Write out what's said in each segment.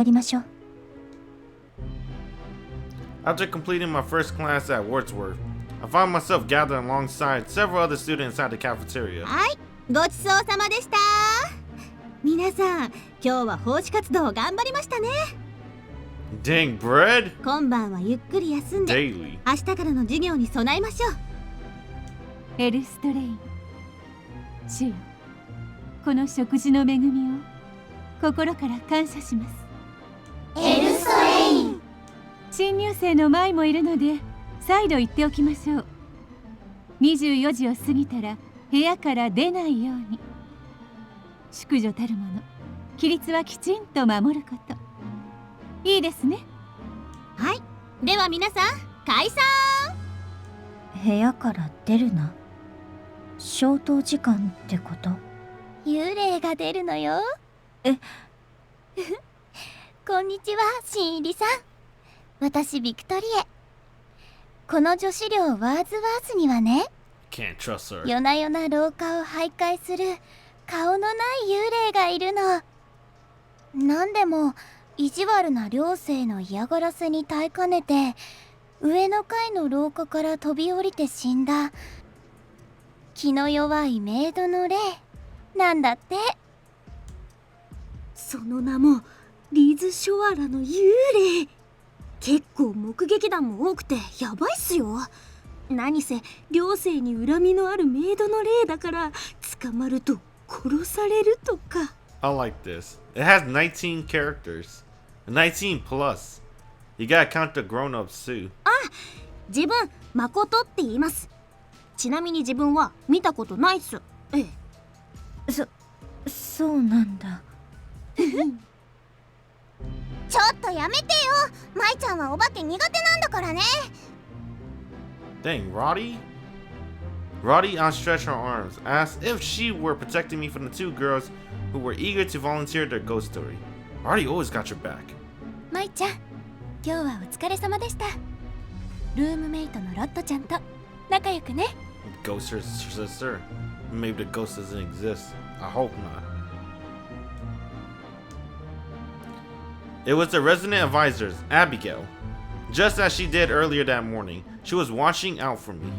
やりましょう。 After completing my first class at Wordsworth, I found myself gathered alongside several other students at the cafeteria. はい、ごちそうさまでした。皆さん、今日は奉仕活動頑張りましたね。 Dang bread? 今晩はゆっくり休んで Daily. 明日からの授業に備えましょう。エルストレイン、主よ、この食事の恵みを心から感謝します。エルストレイン。新入生のマイもいるので再度言っておきましょう。24時を過ぎたら部屋から出ないように。淑女たるもの、規律はきちんと守ること。いいですね。はい、では皆さん解散。部屋から出るな。消灯時間ってこと？幽霊が出るのよ。えこんにちは、新入りさん。私ビクトリエ。この女子寮ワーズワースにはね、 Can't trust her. 夜な夜な廊下を徘徊する顔のない幽霊がいるの。なんでも意地悪な寮生の嫌がらせに耐えかねて、上の階の廊下から飛び降りて死んだ気の弱いメイドの霊なんだって。その名もリズ・ショアラの幽霊。結構目撃談も多くてやばいっすよ。何せ寮生に恨みのあるメイドの霊だから、捕まると殺されるとか。 I like this. It has 19 characters. 19 plus. You gotta count the grown-ups too. 自分誠って言います。ちなみに自分は見たことないっす。ええ。そうなんだ。ちょっとやめてよ。舞ちゃんはお化け苦手なんだからね。 Dang, Roddy? Roddy outstretched her arms, as if she were protecting me from the two girls who were eager to volunteer their ghost story. Roddy always got your back. 舞ちゃん、今日はお疲れ様でした。ルームメイトのロットちゃんと仲良くね。 Ghost her sister. Maybe the ghost doesn't exist. I hope not. It was the resident advisor's, Abigail. Just as she did earlier that morning, she was watching out for me.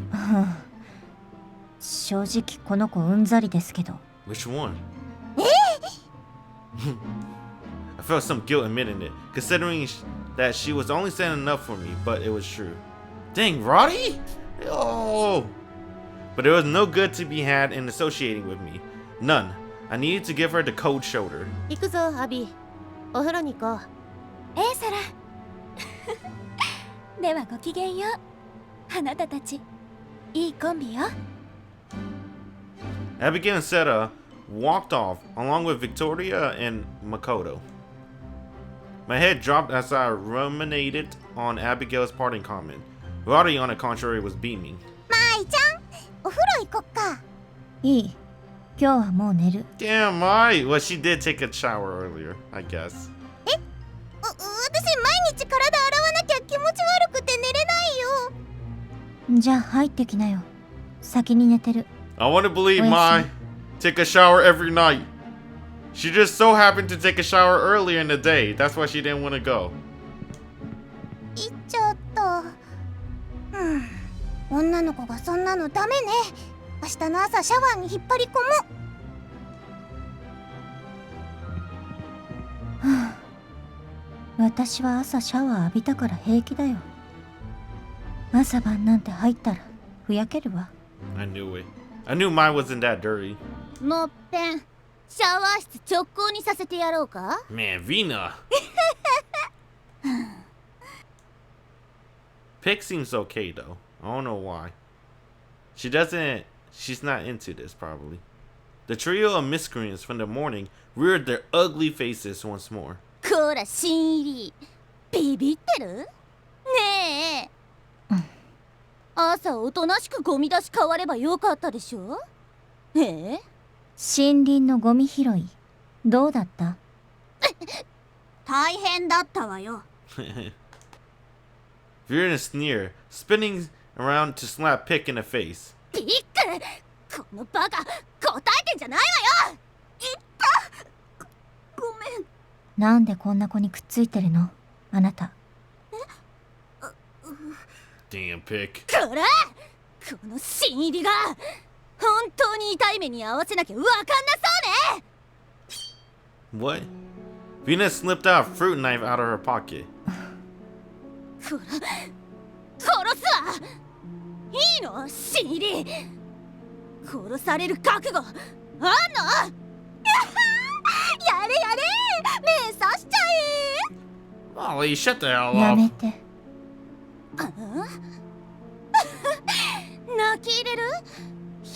正直この子うんざりですけど。 Which one? I felt some guilt admitting it, considering that she was only saying enough for me, but it was true. Dang, Roddy? Oh! But there was no good to be had in associating with me. None. I needed to give her the cold shoulder. 行くぞ、アビ。お風呂に行こう。ええ、サラ。ではごきげんよう。あなたたち、いいコンビよ。 Abigail and Seta walked off, along with Victoria and Makoto. My head dropped as I ruminated on Abigail's parting comment. Roddy, on the contrary, was beaming. 舞ちゃん、お風呂行こっか。いい。今日はもう寝る。 Damn, Mai! Well, she did take a shower earlier, I guess. 私毎日体洗わなきゃ気持ち悪くて寝れないよ。じゃあ入ってきなよ。先に寝てる。 I want to believe Mai take a shower every night. She just so happened to take a shower earlier in the day. That's why she didn't want to go. 行っちゃった。女の子がそんなのダメね。明日の朝シャワーに引っ張り込もう。私は朝シャワー浴びたから平気だよ。朝晩なんて入ったらふやけるわ。 I knew it. I knew Mai wasn't that dirty. もっぺんシャワー室直行にさせてやろうか。 Man, Vina. Pick seems okay though. I don't know why. She's not into this probably. The trio of miscreants from the morning reared their ugly faces once more. こら新入り、ビビってる？ねえ。朝おとなしくゴミ出し変わればよかったでしょ。ええ？森林のゴミ拾いどうだった？大変だったわよ。 Veered a sneer, spinning around to slap Pick in the face. ピック！このバカ、答えてんじゃないわよ。言った！ごめん。なんでこんな子にくっついてるのあなた。 Damn pick. こら、この新入りが本当に痛い目に合わせなきゃわかんなそうね。 What? Vina slipped out a fruit knife out of her pocket. こら、殺すわ。いいの新入り、殺される覚悟あんの？やれやれ、目刺しちゃえ。 Ollie, shut the hell やめ up. て。泣き入れる？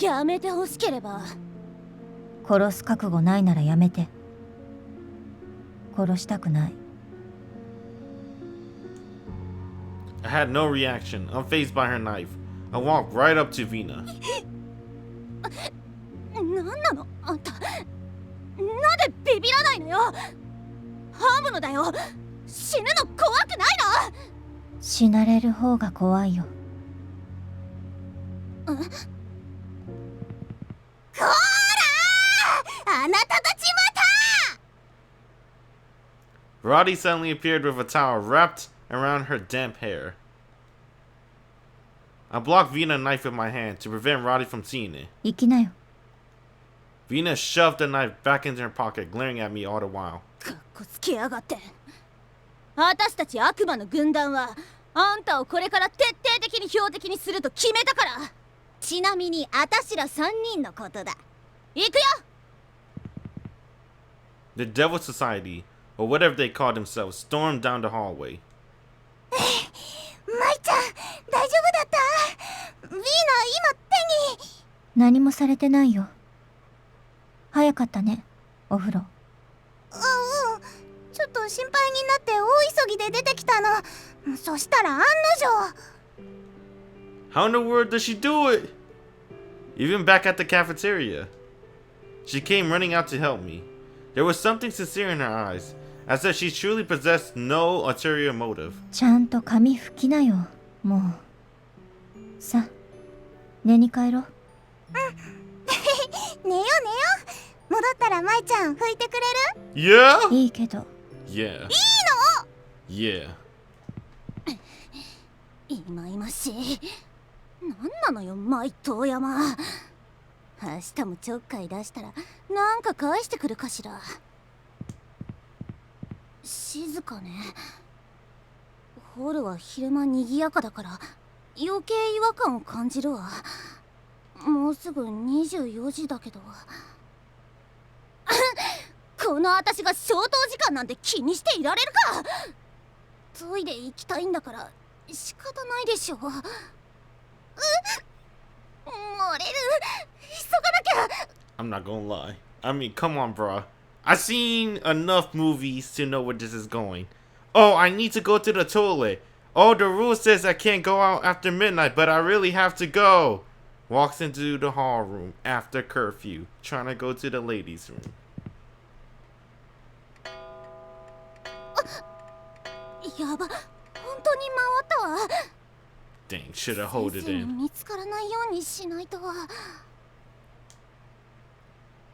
やめてほしければ。殺す覚悟ないならやめて。殺したくない。 I had no reaction, unfazed by her knife. I walked right up to Vina. なんなのあんた。なんでビビらないのよ。ハムのだよ。死ぬの怖くないの？死なれる方が怖いよ。こーらー、あなたたちまた。 Roddy suddenly appeared with a towel wrapped around her damp hair. I blocked Vina's knife with my hand to prevent Roddy from seeing it. 行きなよ。 Vina shoved the knife back into her pocket, glaring at me all the while. かっこつけやがって。私たち悪魔の軍団はあんたをこれから徹底的に標的にすると決めたから。ちなみにあたしら3人のことだ。行くよ。 The Devil Society, or whatever they called themselves, stormed down the hallway. マイちゃん、大丈夫だった？ヴィーナ、今手に。何もされてないよ。早かったね、お風呂。ちょっと心配になって大急ぎで出てきたの。そしたら案の定。 How in the world does she do it? Even back at the cafeteria. She came running out to help me. There was something sincere in her eyes, as if she truly possessed no ulterior motive. ちゃんと髪拭きなよ、もう。さ、寝に帰ろう。寝よ寝よ。戻ったらマイちゃん拭いてくれる？ Yeah? いいけど。 Yeah. いいの？ Yeah. いまいましい。なんなのよ、マイトヤマ。明日もちょっかい出したらなんか返してくるかしら。静かね。ホールは昼間にぎやかだから余計違和感を感じるわ。もうすぐ24時だけど。この私が消灯時間なんて気にしていられるか。トイレ行きたいんだから仕方ないでしょ。漏れる。急がなきゃ。 I'm not gonna lie. I mean, come on, bruh. I've seen enough movies to know where this is going. Oh, I need to go to the toilet. Oh, the rule says I can't go out after midnight, but I really have to go. Walks into the hall room after curfew, trying to go to the ladies' room. やば、本当に回ったわ。 Dang, should have hold it 先生に in. 見つからないようにしないと。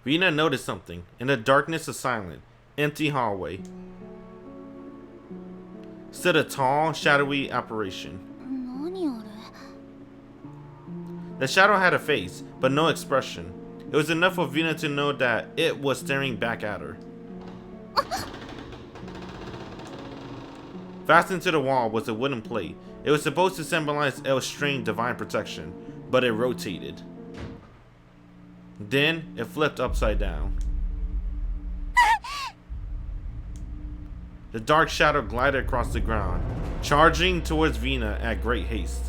Rina noticed something in the darkness of silent, empty hallway. Stood a tall, shadowy apparition. 何あれ。 The shadow had a face, but no expression. It was enough for Vina to know that it was staring back at her. Fastened to the wall was a wooden plate. It was supposed to symbolize El's strange divine protection, but it rotated. Then it flipped upside down. The dark shadow glided across the ground, charging towards Vina at great haste.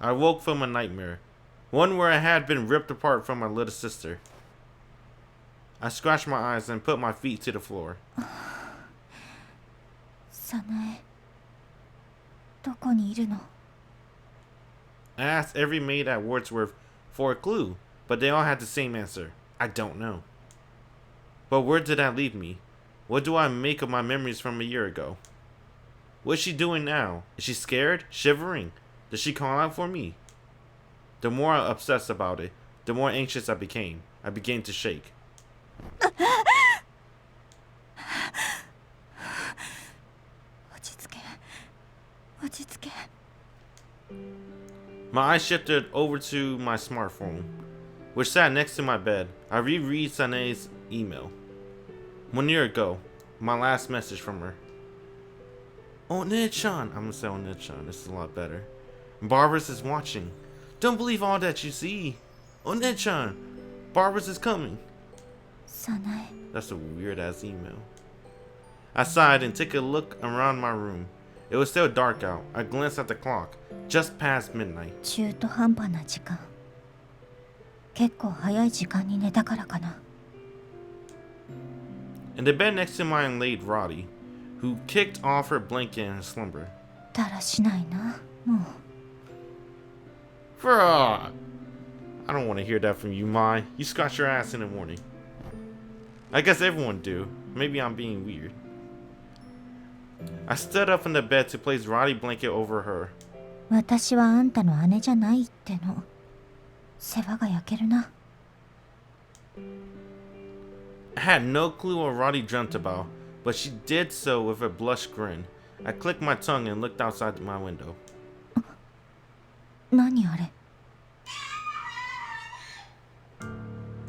I woke from a nightmare, one where I had been ripped apart from my little sister. I scratched my eyes and put my feet to the floor. 早苗、どこにいるの？ I asked every maid at Wordsworth for a clue, but they all had the same answer. I don't know. But where did that leave me? What do I make of my memories from a year ago? What is she doing now? Is she scared? Shivering? Does she call out for me? The more I obsessed about it, the more anxious I became. I began to shake. My eyes shifted over to my smartphone, which sat next to my bed. I reread Sane's email. 1 year ago, my last message from her. One-chan. I'm gonna say One-chan. This is a lot better. Barbara's is watching. Don't believe all that you see. One-chan. Barbara's is coming. Sanae. That's a weird ass email. I sighed and took a look around my room. It was still dark out. I glanced at the clock. Just past midnight. 中途半端な時間。結構早い時間に寝たからかな。In the bed next to mine laid Roddy, who kicked off her blanket in slumber. だらしないな、もう。Bruh! I don't want to hear that from you, Mai. You scratch your ass in the morning. I guess everyone do. Maybe I'm being weird. I stood up in the bed to place Roddy's blanket over her. 私はあんたの姉じゃないっての。世話が焼けるな。I had no clue what Roddy dreamt about, but she did so with a blush grin. I clicked my tongue and looked outside my window. 何あれ。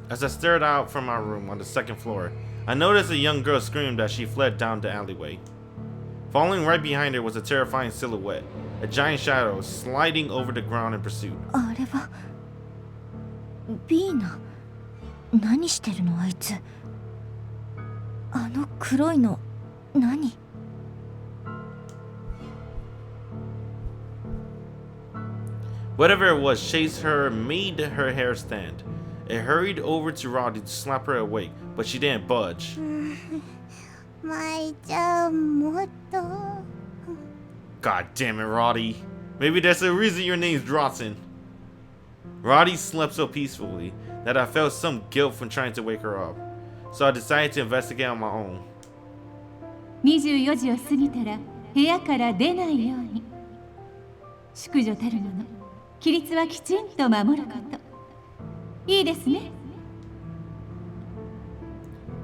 As I stared out from my room on the second floor, I noticed a young girl screamed as she fled down the alleyway. Following right behind her was a terrifying silhouette, a giant shadow sliding over the ground in pursuit. あれは。ビーナ。何してるのあいつ。あの黒いの何。 Whatever it was chased her, made her hair stand. It hurried over to Roddy to slap her awake, but she didn't budge. 舞ちゃんもっと God damn it, Roddy. Maybe that's the reason your name's Drossen. Roddy slept so peacefully that I felt some guilt from trying to wake her up. So I decided to investigate on my own. 24時を過ぎたら部屋から出ないように。淑女たるもの、規律はきちんと守ること。いいですね。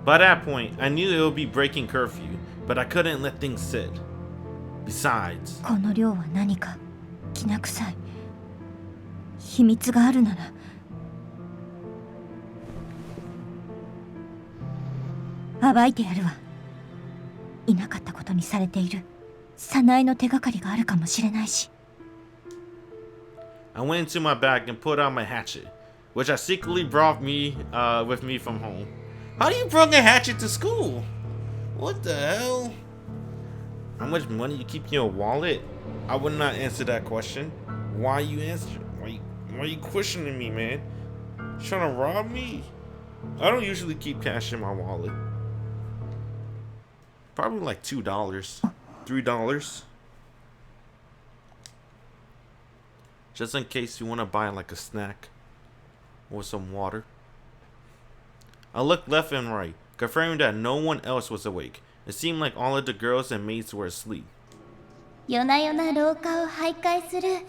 By that point, I knew it would be breaking curfew, but I couldn't let things sit. Besides, この量は何かきな臭い。秘密があるなら。暴いてやるわ。いなかったことにされている早苗の手がかりがあるかもしれないし。 I went into my bag and pulled out my hatchet, which I secretly brought with me from home. How do you bring a hatchet to school? What the hell? How much money you keep in your wallet? I would not answer that question. Why you answer? Why you questioning me, man? You trying to rob me? I don't usually keep cash in my wallet. Probably like $2, $3. Just in case you want to buy like a snack or some water. I looked left and right, confirming that no one else was awake. It seemed like all of the girls and maids were asleep. 夜な夜な廊下を徘徊する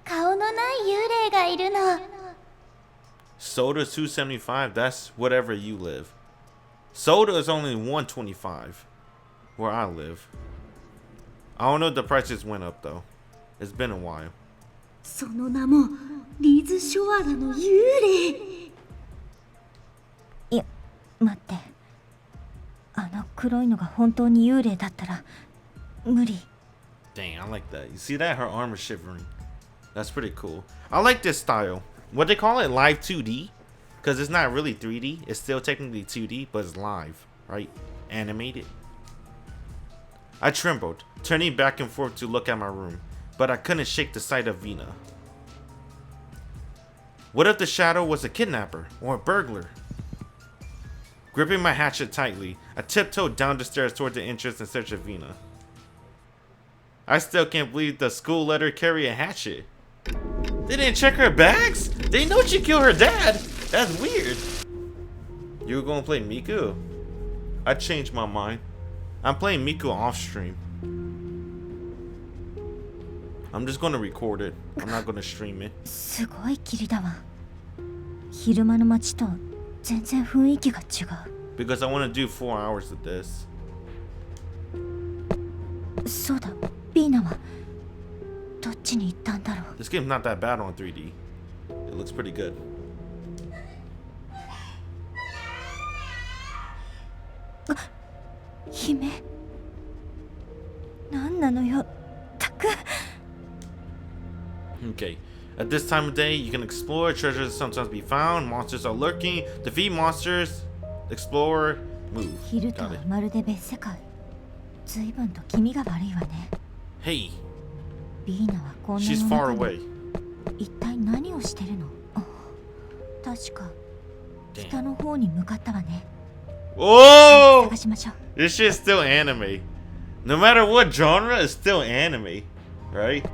顔のない幽霊がいるの。 Soda 275, that's whatever you live. Soda is only 125 where I live. I don't know if the prices went up though. It's been a while. その名もリズ・ショアラの幽霊。いや、待って。あの黒いのが本当に幽霊だったら無理。 Dang, I like that. You see that? Her arm is shivering. That's pretty cool. I like this style. What they call it, live 2D? Because it's not really 3D. It's still technically 2D, but it's live, right? Animated. I trembled, turning back and forth to look at my room, but I couldn't shake the sight of Vina. What if the shadow was a kidnapper or a burglar? Gripping my hatchet tightly, I tiptoed down the stairs toward the entrance in search of Vina. I still can't believe the school let her carry a hatchet. They didn't check her bags? They know she killed her dad? That's weird. You were gonna play Miku? I changed my mind. I'm playing Miku off stream. I'm just gonna record it. I'm not gonna stream it. すごい霧だわ。昼間の街と全然雰囲気が違う。 Because I want to do 4 hours of this. そうだ、ビーナはどっちに行ったんだろう。 This game's not that bad on 3D. It looks pretty good. 姫、なんなのよ、たく。 Okay. At this time of day, you can explore. Treasures sometimes be found. Monsters are lurking. Defeat monsters. Explore. Move. 昼と Got は it. まるで別世界。随分と気味が悪いわね。 Hey, ビーナはこんな she's の far 中に away. 一体何をしてるの？あ、確か北 Damn. の方に向かったわね。 Oh! 探しましょう。 This shit's still anime. No matter what genre, it's still anime. Right?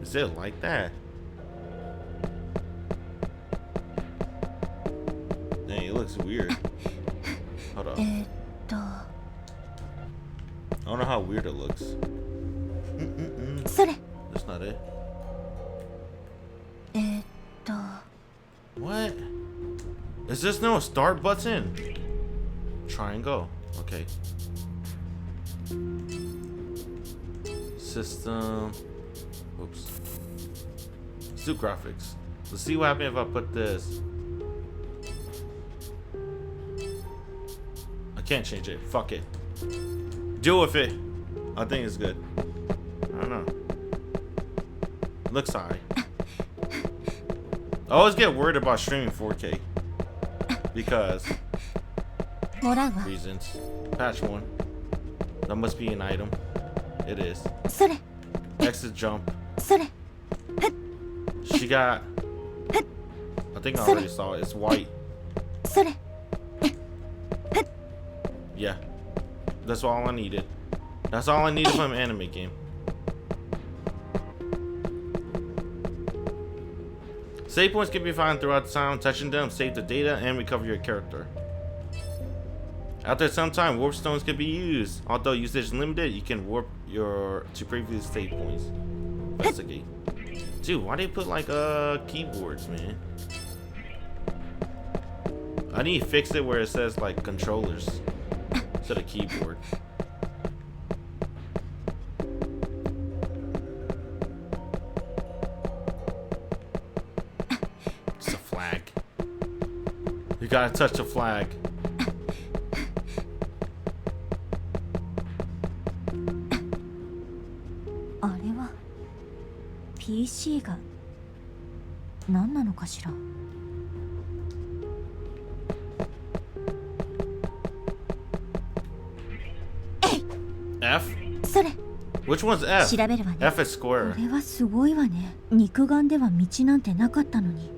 Is it like that? Dang, it looks weird. Hold up. I あ don't know how weird it looks. それ。 That's not it. あ What? Is this no start button? Try and go. Okay. System. Oops. Let's do graphics. Let's see what happens if I put this. I can't change it. Fuck it. Deal with it. I think it's good. I don't know. Looks alright. I always get worried about streaming 4K. Because もらうわ。 reasons. Patch 1. That must be an item. It is. それ、 Exit jump. それ。 She got. I think I already saw it. It's white. それ。 Yeah. That's all I needed. That's all I needed from an anime game. Save points can be found throughout the time. Touching them, save the data, and recover your character. After some time, warp stones can be used. Although usage is limited, you can warp your to previous save points. Investigate. Dude, why they put like keyboards, man? I need to fix it where it says like controllers instead of keyboard. It's a flag. You gotta touch the flag. PC が何なのかしら。 F? それ。 Which one's F? 調べるわね。 F is こ square. れはすごいわね。肉眼では道なんてなかったのに。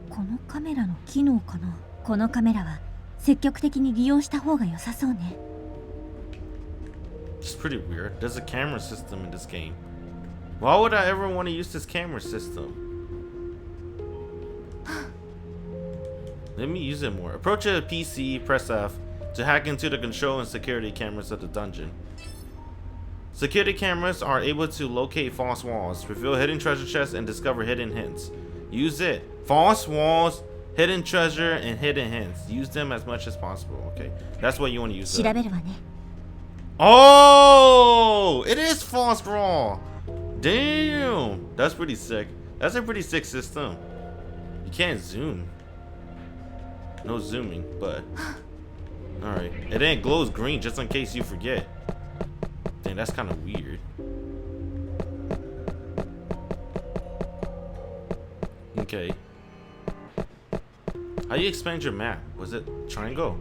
このカメラの機能かな。このカメラは積極的に利用した方が良さそうね。 It's pretty weird. There's a camera system in this game. Why would I ever want to use this camera system? Let me use it more. Approach a PC, press F to hack into the control and security cameras of the dungeon. Security cameras are able to locate false walls, reveal hidden treasure chests, and discover hidden hints. Use it. False walls, hidden treasure, and hidden hints. Use them as much as possible. Okay, that's what you want to use. 調べるわね。 Oh, it is false wall. Damn, that's pretty sick. That's a pretty sick system. You can't zoom. No zooming, but alright. It then glows green just in case you forget. Dang, that's kind of weird. Okay. How do you expand your map? Was it triangle?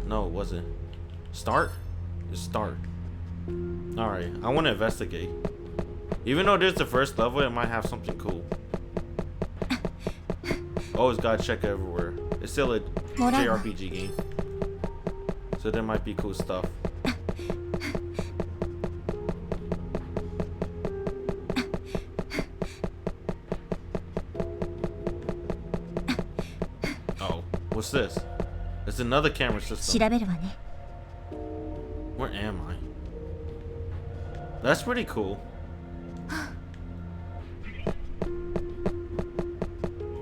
No, it wasn't. Start? Just start. Alright, I want to investigate. Even though this is the first level, it might have something cool. Always gotta check everywhere. It's still a JRPG game, so there might be cool stuff. Oh, what's this? There's another camera 調 system. べるわね。 Where am I? That's pretty cool.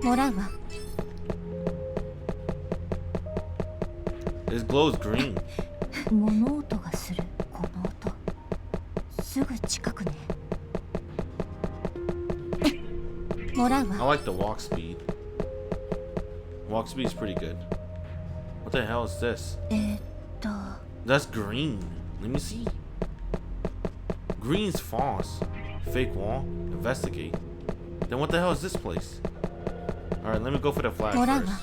もらうわ。 It glows green. 物音がする。この音。すぐ近くね。もらう I わ。 like the walk speed. Walk speed is pretty good. What the hell is this? と That's green. Let me see. Green's false. Fake wall. Investigate. Then what the hell is this place? Alright, let me go for the flag もらう first. わ。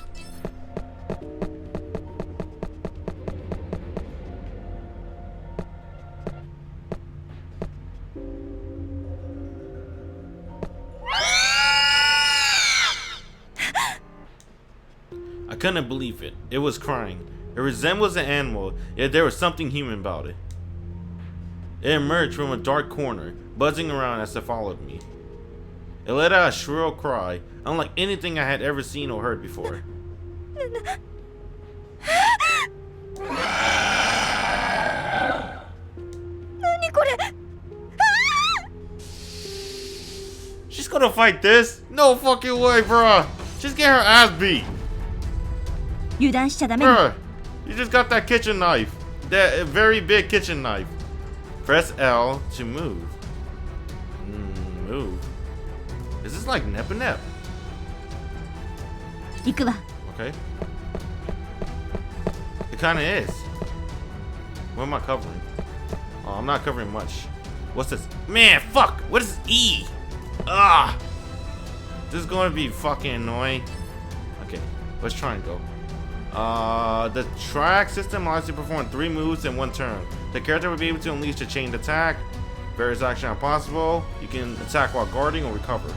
I couldn't believe it. It was crying. It resembles an animal, yet there was something human about it. It emerged from a dark corner, buzzing around as it followed me. It let out a shrill cry, unlike anything I had ever seen or heard before. She's gonna fight this? No fucking way, bruh. Just get her ass beat. 油断しちゃダメね。 Bruh, you just got that kitchen knife. That very big kitchen knife. Press L to move. Move. Is this like Nep and Nep? 行くわ。 Okay. It kinda is. What am I covering? Oh, I'm not covering much. What's this? Man, fuck! What is E? Ah! This is gonna be fucking annoying. Okay, let's try and go. The track system allows you to perform 3 moves in 1 turn. The character will be able to unleash a chained attack. Various actions are possible. You can attack while guarding or recover.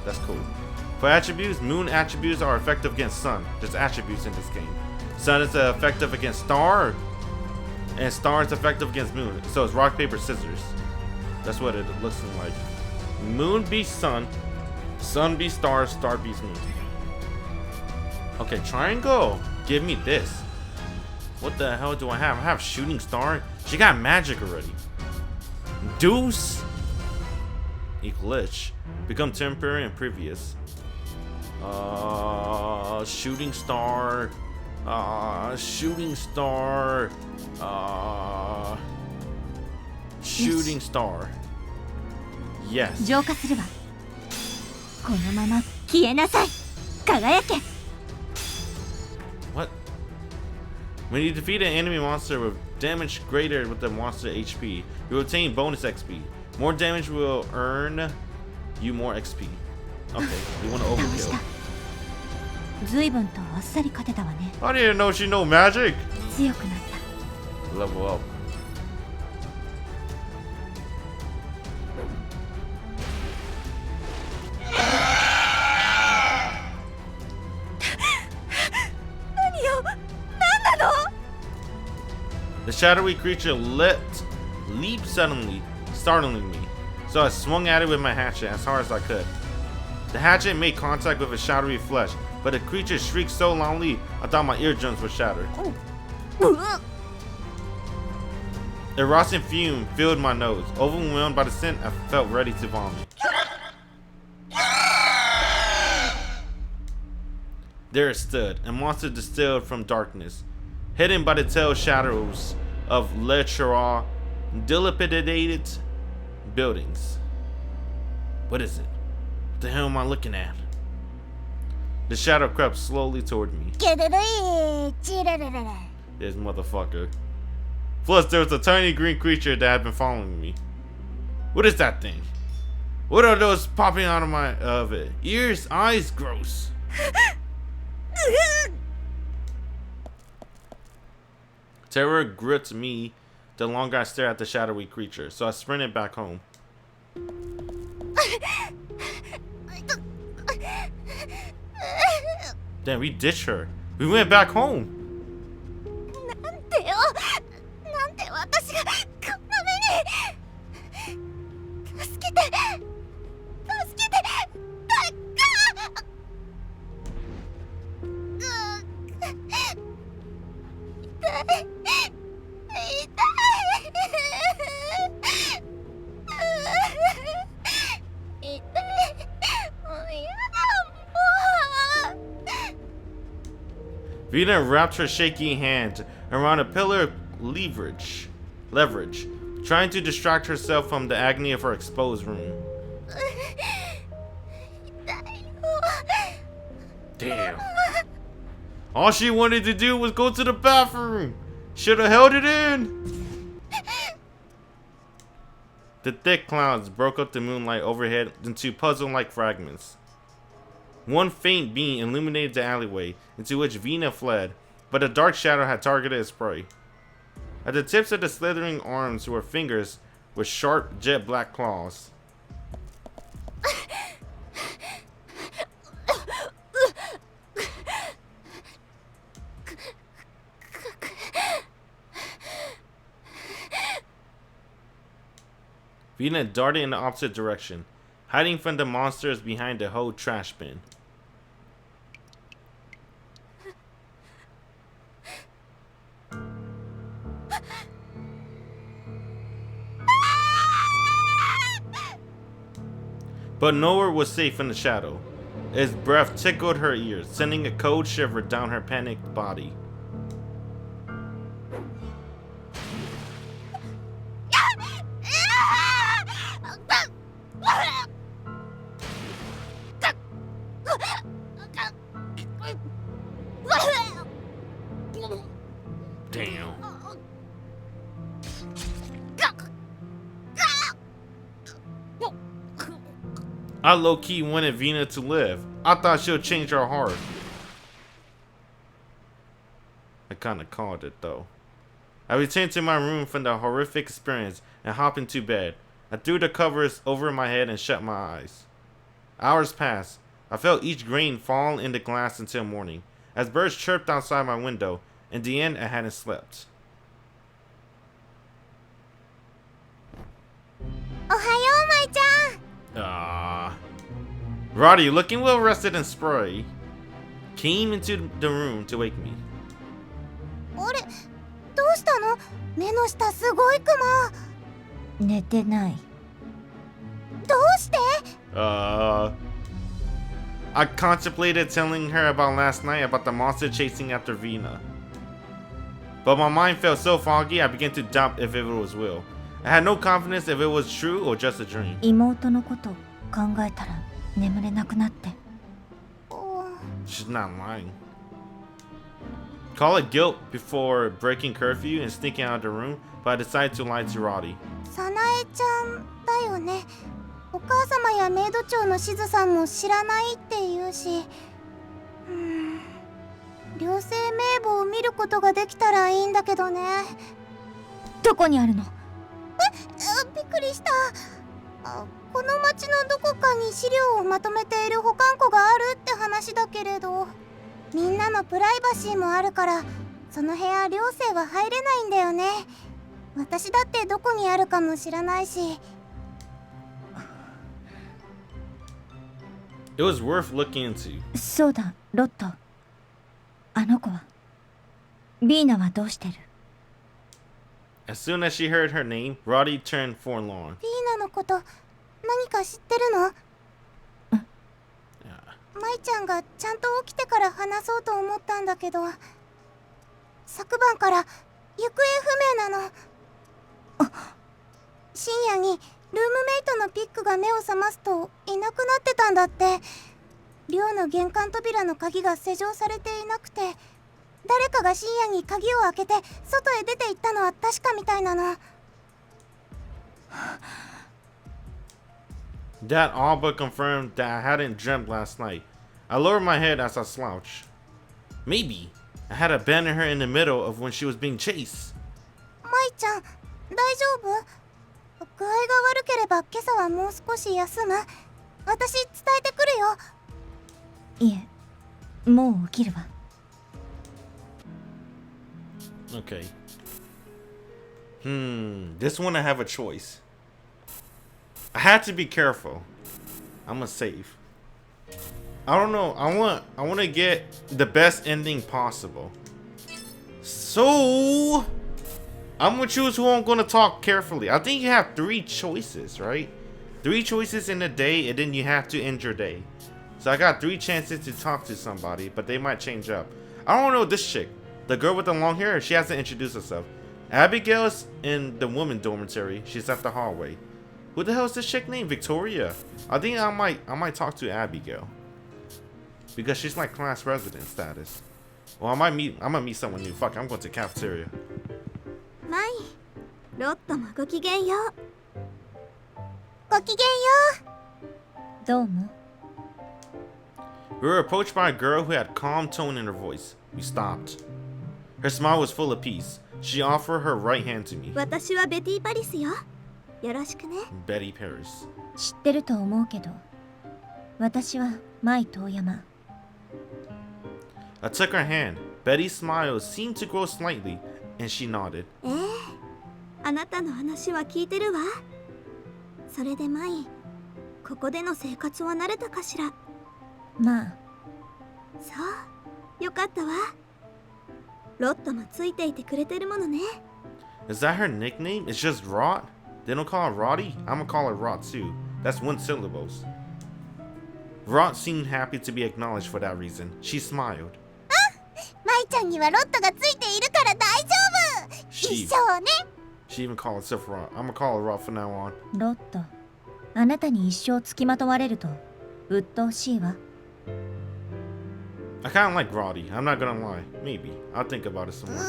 That's cool. For attributes, moon attributes are effective against sun. There's attributes in this game. Sun is effective against star, and star is effective against moon. So it's rock, paper, scissors. That's what it looks like. Moon beats sun, sun beats star, star beats moon. Okay, triangle. Give me this. What the hell do I have? I have shooting star. She got magic already. Deuce. Glitch. Become temporary and previous. Shooting star. Shooting star. Shooting star. Yes. 浄化するわ。このまま消えなさい。輝け。 What? When you defeat an enemy monster with damage greater with the monster HP, you will obtain bonus XP. More damage will earn you more XP. Okay, you want to overkill. ずいぶんとあっさり勝てたわね。 I didn't know she know magic. 強くなった。 Level up. The shadowy creature leaped suddenly, startling me. So I swung at it with my hatchet as hard as I could. The hatchet made contact with its shadowy flesh, but the creature shrieked so loudly I thought my eardrums would shatter. A rotten fume filled my nose. Overwhelmed by the scent, I felt ready to vomit. There it stood, a monster distilled from darkness, hidden by the tail shadows of literal, dilapidated buildings. What is it? What the hell am I looking at? The shadow crept slowly toward me. キュルルイチルルルル This motherfucker. Plus, there was a tiny green creature that had been following me. What is that thing? What are those popping out of my it? Ears, eyes, gross. Terror gripped me the longer I stared at the shadowy creature, so I sprinted back home. Damn, we ditched her. We went back home. なんでよなんで私がこんな目に助けて助けて誰か Vina wrapped her shaky hand around a pillar of leverage, trying to distract herself from the agony of her exposed room. Damn. All she wanted to do was go to the bathroom. Should have held it in. The thick clouds broke up the moonlight overhead into puzzle-like fragments. One faint beam illuminated the alleyway into which Vina fled, but a dark shadow had targeted its prey. At the tips of the slithering arms were fingers with sharp, jet-black claws. Vina darted in the opposite direction, hiding from the monsters behind the whole trash bin. But nowhere was safe in the shadow. Its breath tickled her ears, sending a cold shiver down her panicked body. Damn. I low-key wanted Vina to live. I thought she'll change her heart. I kinda called it though. I returned to my room from the horrific experience and hopped into bed. I threw the covers over my head and shut my eyes. Hours passed. I felt each grain fall in the glass until morning, as birds chirped outside my window. In the end, I hadn't slept. Ohayo, Mai-chan! Roddy, looking well rested and spry, came into the room to wake me. あれ、どうしたの？目の下すごいクマ。寝てない。どうして？ I contemplated telling her about last night about the monster chasing after Vina. But my mind felt so foggy I began to doubt if it was real. I had no confidence if it was true or just a dream. 妹のこと考えたら眠れなくなって。She's not lying. Call it guilt before breaking curfew and sneaking out of the room, but I decided to lie to Roddy. 早苗ちゃんだよね。お母様やメイド長のしずさんも知らないって言うし、寮生名簿を見ることができたらいいんだけどね。どこにあるの？びっくりした。この町のどこかに資料をまとめている保管庫があるって話だけれど、みんなのプライバシーもあるからその部屋寮生は入れないんだよね。私だってどこにあるかも知らないし。It was worth looking into. そうだ、ロット。あの子はビーナはどうしてる？ As soon as she heard her name, Roddy turned forlorn. ビーナのこと何か知ってるの？舞ちゃんがちゃんと起きてから話そうと思ったんだけど、昨晩から行方不明なの。深夜にルームメイトのピックが目を覚ますといなくなってたんだって。寮の玄関扉の鍵が施錠されていなくて、誰かが深夜に鍵を開けて外へ出て行ったのは確かみたいなの。That all but confirmed that I hadn't dreamt last night. I lowered my head as I slouched. Maybe I had abandoned her in the middle of when she was being chased. 舞ちゃん、大丈夫？具合が悪ければ今朝はもう少し休む？私伝えてくるよ。いえ、もう起きるわ。Okay. This one I have a choice. I had to be careful. I'm gonna save. I don't know. I want to get the best ending possible. So I'm gonna choose who I'm gonna talk carefully. I think you have 3 choices, right? 3 choices in a day, and then you have to end your day. So I got 3 chances to talk to somebody, but they might change up. I don't know this chick. The girl with the long hair, she hasn't introduced herself. Abigail's in the woman dormitory. She's at the hallway. Who the hell is this chick named Victoria? I think I might talk to Abigail. Because she's like class resident status. Well, I'm gonna meet someone new. Fuck, I'm going to the cafeteria. マイ、ロットもごきげんよう。ごきげんよう。どうも。 We were approached by a girl who had calm tone in her voice. We stopped. Her smile was full of peace. She offered her right hand to me. 私はベティ・パリスよ。よろしくね。 Betty Paris. 知ってると思うけど、私はマイトヤマ。I took her hand. Betty's smile seemed to grow slightly, and she nodded. あなたの話は聞いてるわ。それでマイ、ここでの生活は慣れたかしら。まあ、そう、よかったわ。ロットもついていてくれてるものね。Is that her nickname? It's just Rot? They don't call her Roddy? I'm gonna call her Rot too. That's one syllables. Rot seemed happy to be acknowledged for that reason. She smiled. マイちゃんにはロットがついているから大丈夫。一生ね。She even called herself Rot. I'm gonna call her Rot from now on. ロット、あなたに一生つきまとわれると鬱陶しいわ。I kinda like Roddy. I'm not gonna lie. Maybe. I'll think about it some more.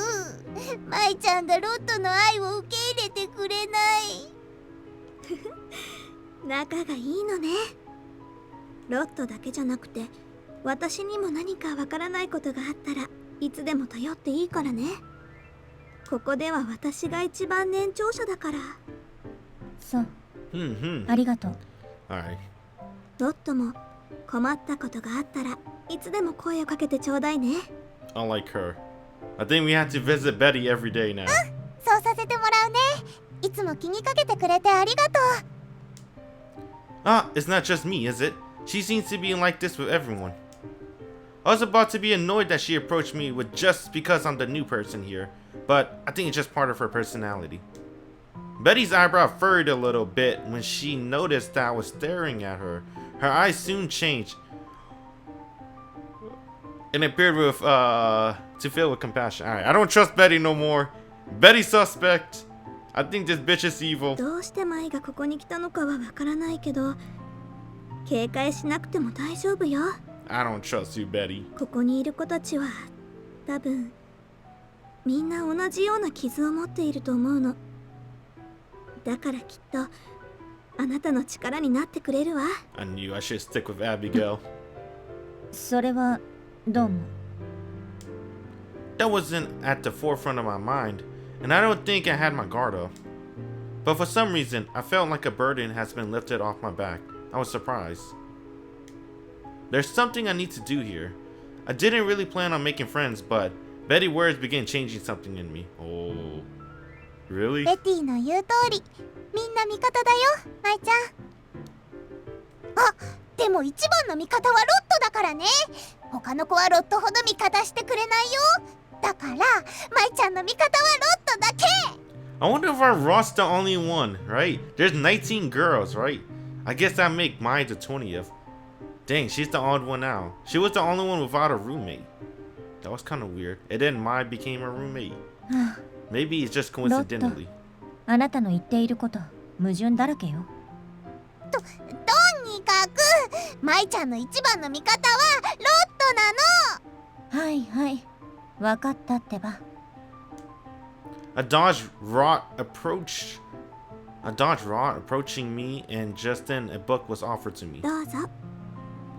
マイちゃんがロットの愛を受け入れてくれない。仲がいいのね。ロットだけじゃなくて、私にも何かわからないことがあったらいつでも頼っていいからね。ここでは私が一番年長者だから。そう、Mm-hmm. ありがとう。Alright. ロットも困ったことがあったらいつでも声をかけてちょうだいね。Unlike her. I think we have to visit Betty every day now. そうさせてもらうね。いつも気にかけてくれてありがとう。Ah, it's not just me, is it? She seems to be like this with everyone. I was about to be annoyed that she approached me with just because I'm the new person here, but I think it's just part of her personality. Betty's eyebrow furrowed a little bit when she noticed that I was staring at her. Her eyes soon changed and appeared with to fill with compassion. Alright, I don't trust Betty no more. Betty suspect. I think this bitch is evil. どうしてマイがここに来たのかはわからないけど、警戒しなくても大丈夫よ。I don't trust you, Betty. ここにいる子たちは多分みんな同じような傷を持っていると思うの。だからきっとあなたの力になってくれるわ。I knew I should stick with Abigail. それはどうも。That wasn't at the forefront of my mind, and I don't think I had my guard up. But for some reason, I felt like a burden has been lifted off my back. I was surprised. There's something I need to do here. I didn't really plan on making friends, but Betty's words began changing something in me. Oh, really? ベティの言う通り、みんな味方だよ、マイちゃん。あ、でも一番の味方はロットだからね。他の子はロットほど味方してくれないよ。だから、マイちゃんの味方はロットだけ。I wonder if our Ross the only one, right? There's 19 girls, right? I guess that make Mai the 20th. Dang, she's the odd one now. She was the only one without a roommate. That was kind of weird. And then Mai became her roommate. Maybe it's just coincidentally. あなたの言っていること矛盾だらけよ。とにかくマイちゃんの一番の味方はロットなの。はいはい、わかったってば。I dodged Rot approaching me, and just then a book was offered to me. どうぞ。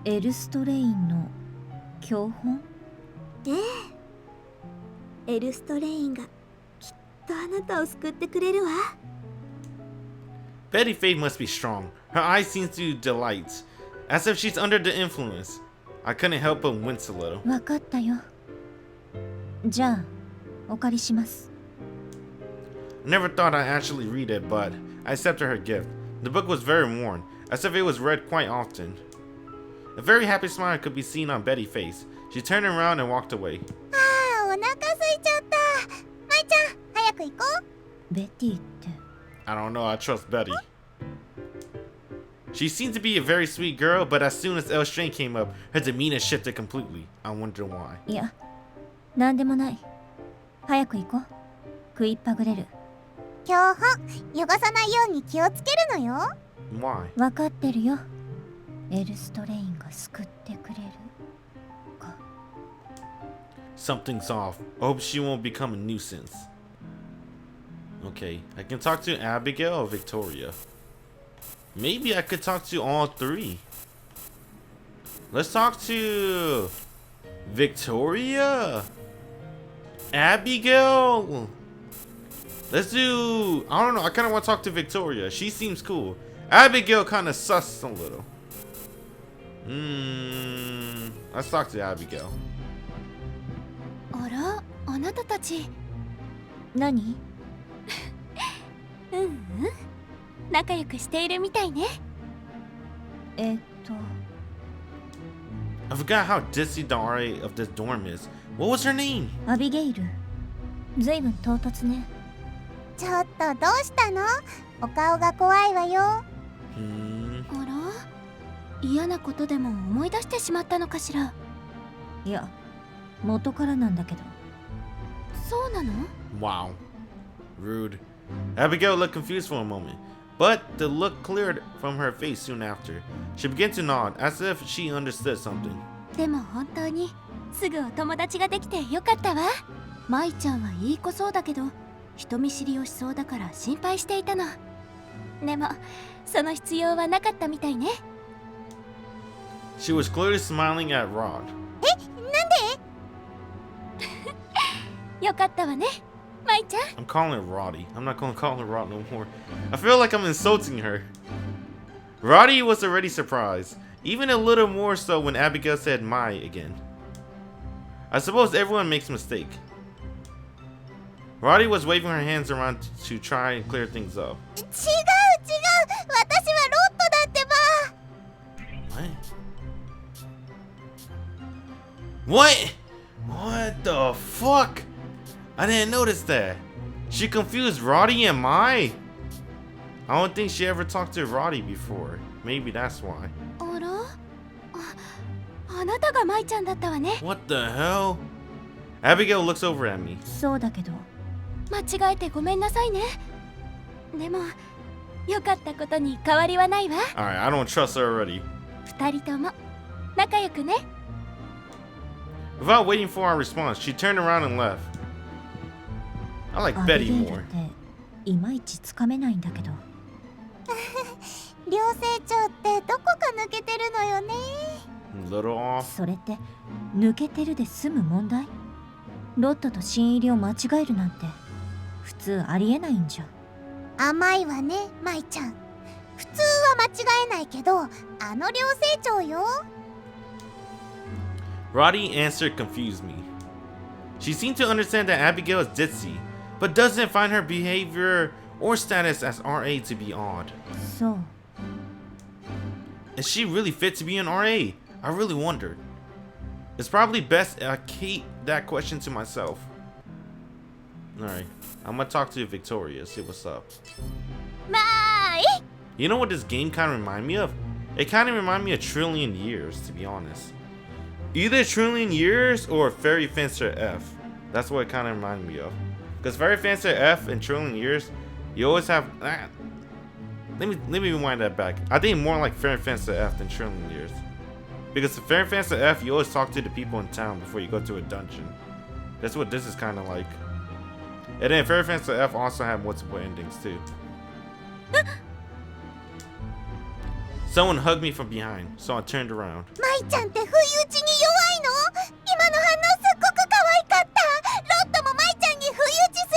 エルストレインの教本？エルストレインがきっとあなたを救ってくれるわ。Betty Faye must be strong. Her eyes seem to delight, as if she's under the influence. I couldn't help but wince a little. わかったよ。じゃあお借りします。I never thought I'd actually read it, but I accepted her gift. The book was very worn, as if it was read quite often. A very happy smile could be seen on Betty's face. She turned around and walked away. ああ、お腹空いちゃった。マイちゃん、早く行こう。ベティって。 I don't know, I trust Betty. She seemed to be a very sweet girl, but as soon as El Strain came up, her demeanor shifted completely. I wonder why. いや、なんでもない。早く行こう。食いっぱぐれる。教本汚さないように気をつけるのよ。 Why? 分かってるよ。エルストレインが救ってくれるか。 Something's off. I hope she won't become a nuisance. Okay, I can talk to Abigail or Victoria. Maybe I could talk to all three. Let's talk to Victoria. Abigail. Let's do... I don't know. I kind of want to talk to Victoria. She seems cool. Abigail kind of sus a little. Let's talk to Abigail. あら、あなたたち。何？仲良くしているみたいね。えっと I forgot how ditzy the RA of this dorm is. What was her name? アビゲイル。ずいぶん唐突ね。ちょっとどうしたの？お顔が怖いわよ。あら、嫌なことでも思い出してしまったのかしら。いや、元からなんだけど。そうなの？ Wow. Rude. Abigail looked confused for a moment, but the look cleared from her face soon after. She began to nod, as if she understood something. でも本当にすぐお友達ができてよかったわ。舞ちゃんはいい子そうだけど人見知りをしそうだから心配していたの。でもその必要はなかったみたいね。 She was clearly smiling at Rod. よかったわね、舞ちゃん。 I'm calling her Roddy. I'm not gonna call her Rod no more. I feel like I'm insulting her. Roddy was already surprised, even a little more so when Abigail said Mai again. I suppose everyone makes a mistake. Roddy was waving her hands around to try and clear things up. 違う違う、私はロットだってば。 What? What the fuck? I didn't notice that. She confused Roddy and Mai. I don't think she ever talked to Roddy before. Maybe that's why. あら、あなたが舞ちゃんだったわね。 What the hell? Abigail looks over at me. そうだけど。間違えてごめんなさいね。でもよかったことに変わりはないわ。 Alright, I don't trust her already. 二人とも仲良くね。 Without waiting for our response, she turned around and left. I like アビ Betty ゲイル more. っていまいちつかめないんだけど。両成長ってどこか抜けてるのよね。 A little off. それって抜けてるで済む問題？ロットと新入りを間違えるなんて普通ありえないんじゃ。甘いわね、舞ちゃん。普通は間違えないけど、あの両成長よ。 Roddy's answer confused me. She seemed to understand that Abigail is ditzy, but doesn't find her behavior or status as RA to be odd. そう。 Is she really fit to be an RA? I really wondered. It's probably best I keep that question to myself. Alright, I'm gonna talk to Victoria, see what's up. まあい。 You know what this game kind of remind me of? It kind of remind me of Trillion Years, to be honest. Either Trillion Years or Fairy Fencer F. That's what it kind of reminded me of. Because Fairy Fencer F and Trillion Years, you always have... Let me rewind that back. I think more like Fairy Fencer F than Trillion Years. Because the Fairy Fencer F, you always talk to the people in town before you go to a dungeon. That's what this is kind of like. And then Fairy Fencer F also had multiple endings too. Someone hugged me from behind, so I turned around. 舞ちゃんって不意打ちに弱いの？今の反応すっごく可愛かった。ロットも舞ちゃんに不意打ちす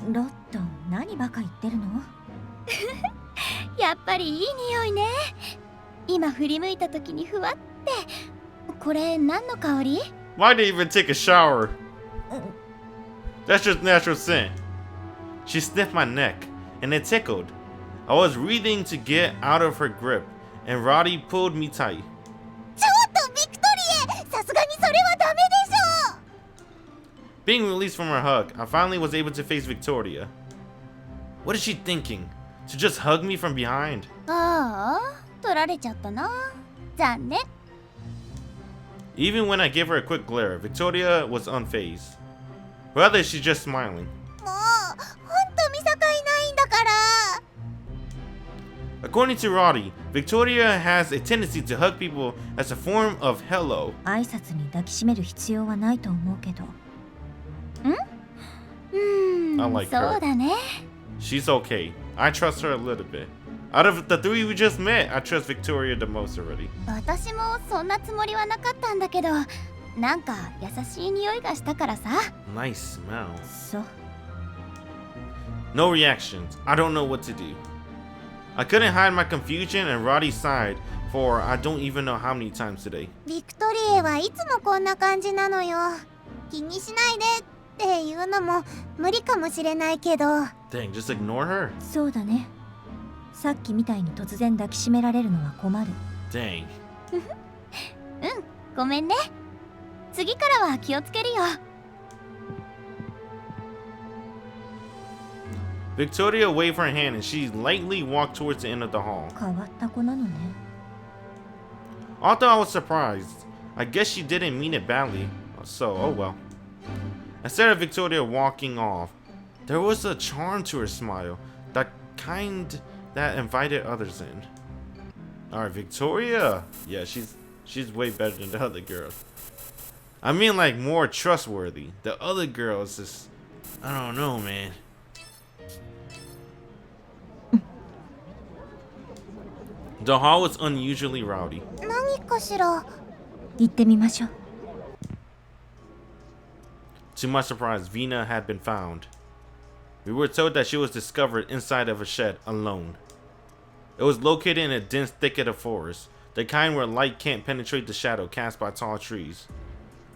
る。ロット、何バカ言ってるの？やっぱりいい匂いね。今振り向いた時にふわって。これ何の香り？ Why did they even take a shower? That's just natural scent. She sniffed my neck, and it tickled. I was wreathing to get out of her grip, and Roddy pulled me tight. ちょっとビクトリエ、さすがにそれはダメでしょ。 Being released from her hug, I finally was able to face Victoria. What is she thinking? To just hug me from behind? ああ、取られちゃったな。残念。Even when I gave her a quick glare, Victoria was unfazed. Rather, she's just smiling. もうほんと見境ないんだから。 According to Roddy, Victoria has a tendency to hug people as a form of hello. 挨拶に抱きしめる必要はないと思うけど。I like そう her. だね。 She's okay. I trust her a little bit. Out of the three we just met, I trust Victoria the most already. 私もそんなつもりはなかったんだけど、なんか優しい匂いがしたからさ。 Nice smell. そう。 No reactions. I don't know what to do. I couldn't hide my confusion and Roddy sighed for I don't even know how many times today. ビクトリエはいつもこんな感じなのよ。気にしないでっていうのも無理かもしれないけど。 Dang, just ignore her? そうだね。さっきみたいに突然抱きしめられるのは困る。 Dang. ごめんね。次からは気をつけるよ。 Victoria waved her hand and she lightly walked towards the end of the hall. 変わった子なのね。 Although I was surprised, I guess she didn't mean it badly, so oh well. Instead of Victoria walking off, there was a charm to her smile, that kind that invited others in. Alright, Victoria! Yeah, she's way better than the other girls. I mean like more trustworthy. The other girls is, I don't know, man. The hall was unusually rowdy. 何かしら。行ってみましょう。 To my surprise, Vina had been found. We were told that she was discovered inside of a shed alone. It was located in a dense thicket of forest, the kind where light can't penetrate the shadow cast by tall trees.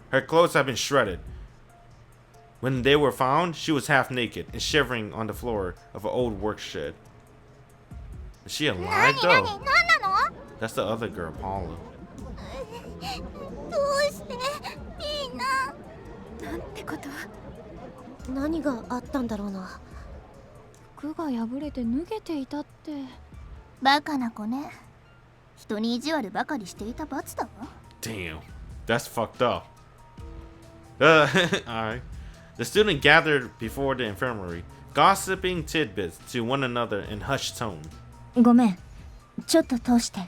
Her clothes had been shredded. When they were found, she was half naked and shivering on the floor of an old work shed. Is she alive 何 though? なの？ That's the other girl, Paula. どうしてピーナ。なんてこと。何があったんだろうな。服が破れて脱げていたって。バカな子ね。人に意地悪ばかりしていた罰だわ。 Damn, that's fucked up. Alright. The student gathered before the infirmary, gossiping tidbits to one another in hushed tone. ごめん。ちょっと通して。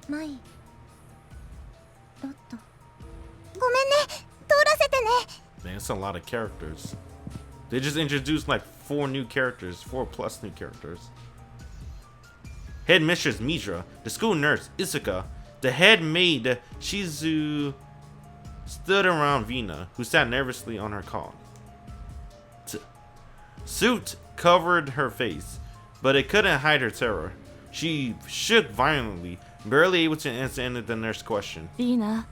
マイ。ロット。ごめんね。通らせてね。 Man, it's a lot of characters. They just introduced like 4 new characters, 4 plus new characters. Headmistress Mitra, the school nurse Isuka, the head maid Shizu stood around Vina, who sat nervously on her cot. Soot covered her face, but it couldn't hide her terror. She shook violently, barely able to answer the nurse's question. いいな。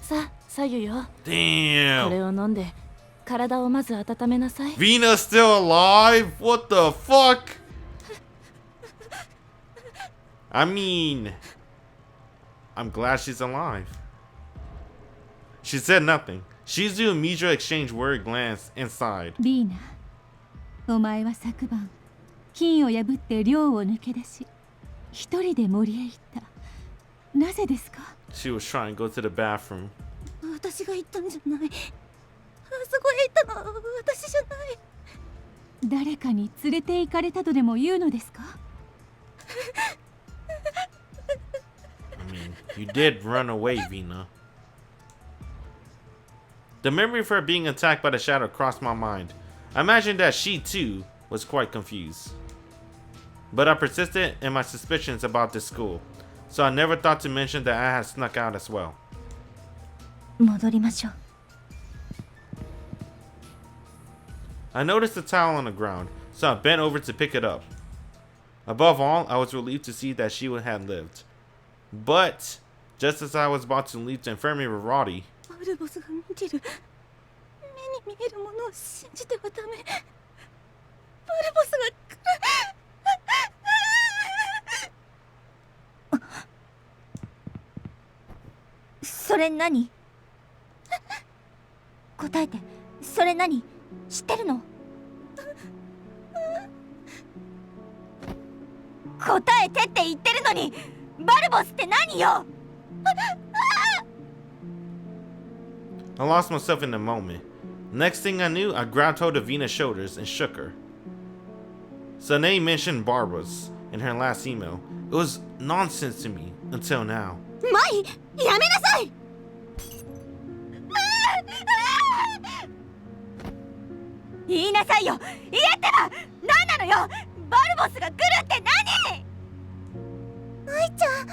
さあ、左右よ。これ Damn! を飲んで体をまず温めなさい。 Vina's still alive? What the fuck? I mean, I'm glad she's alive. She said nothing. Shizu and Mitra exchanged worried glance inside. ビーナ、お前は昨晩金を破って寮を抜け出し一人で森へ行った。なぜですか？ She was trying to go to the bathroom. 私が言ったんじゃない。あそこへ行ったのは私じゃない。誰かに連れて行かれたとでも言うのですか？ I mean, you did run away, Vina. The memory of her being attacked by the shadow crossed my mind. I imagined that she, too, was quite confused. But I persisted in my suspicions about this school, so I never thought to mention that I had snuck out as well. 戻りましょう。 I noticed a towel on the ground, so I bent over to pick it up. Above all, I was relieved to see that she had lived. But, just as I was about to leave the infirmary with Roddy, バルボスが見てる。目に見えるものを信じてはダメ。バルボスが来る。それ何？答えて。それ何？知ってるの？答えてって言ってるのにバルボスって何よ？ I lost myself in the moment. Next thing I knew, I grabbed hold of Vina's shoulders and shook her. Sanae mentioned Barbara's in her last email. It was nonsense to me until now. マイ、やめなさい。言いなさいよ。言えってば。何なのよ。バルボスが来るって何？愛ちゃん。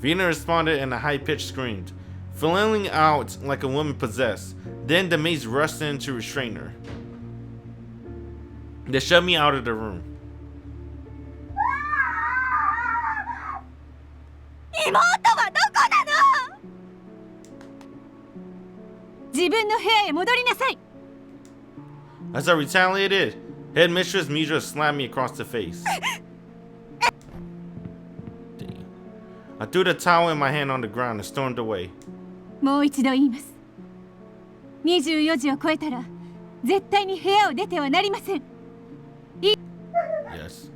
Vina responded in a high-pitched scream, flailing out like a woman possessed. Then the maids rushed in to restrain her. They shoved me out of the room. 妹はどこなの？自分の部屋へ戻りなさい。 As I retaliated, Headmistress Midra slapped me across the face. Damn. I threw the towel in my hand on the ground and stormed away. もう一度言います。24時を超えたら絶対に部屋を出てはなりません。Yes.